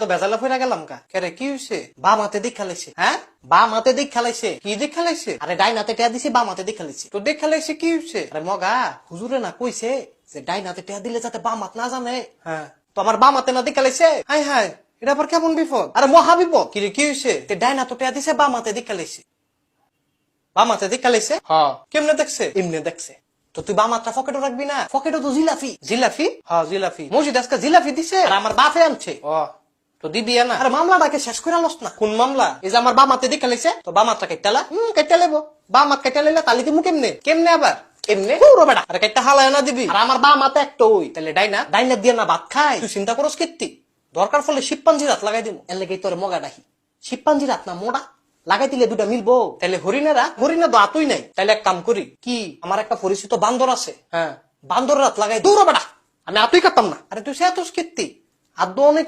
তো বেজালা ফিরা গেলাম কা কেরে কি হইছে বাম হাতে দিক খেলাইছে হ্যাঁ বাম হাতে দিক খেলাইছে কি দিক খেলাইছে আরে ডাইন হাতে টেয়া দিছে বাম হাতে দিক খেলাইছে তো দিক খেলাইছে কি হইছে আরে মগা হুজুরে না কইছে যে ডাইন হাতে টেয়া দিলে যাতে বাম হাত না জানে হ্যাঁ তো আমার বাম হাতে না দিক খেলাইছে হাই হাই এটা আবার কেমন বিপদ আরে মহা বিপদ কি রে কি হইছে ডাইন হাতে টেয়া দিছে বাম হাতে দিক খেলাইছে বাম হাতে দিক খেলাইছে হ্যাঁ কেমনে দেখছে এমনি দেখছে তো তুই বাম হাতটা পকেটে রাখবি না পকেটে তো জিলাফি জিলাফি হ্যাঁ জিলাফি মসজিদ আজকে জিলাফি দিছে আর আমার বাপে আনছে ও তো দিবি না আরে মামলাটাকে শেষ করে আলোস না কোন মামলা এই যে আমার বাম হাতে দিকে লেছে তো বাম হাতটা কেটালা কেটে লেবো বাম হাত কেটে লেলে তালি দিমু কেমনে কেমনে আবার কেমনে পুরো বেটা আরে কেটে হালায় না দিবি আর আমার বাম হাতে একটা ওই তাহলে ডাইনা দিয়ে না ভাত খাই তুই চিন্তা করস কীর্তি দরকার ফলে শিবপাঞ্জি রাত লাগাই দিমু এর লেগে তোর মগা ডাহি শিবপাঞ্জি রাত না মোড়া লাগাই দিলে দুটা মিলবো তাহলে হরিণা তো আতুই নাই তাহলে এক কাম করি কি আমার একটা পরিচিত বান্দর আছে হ্যাঁ বান্দর রাত লাগাই দৌড়ো বেটা আমি আতুই কাটতাম না আরে তুই সে এত কীর্তি আর অনেক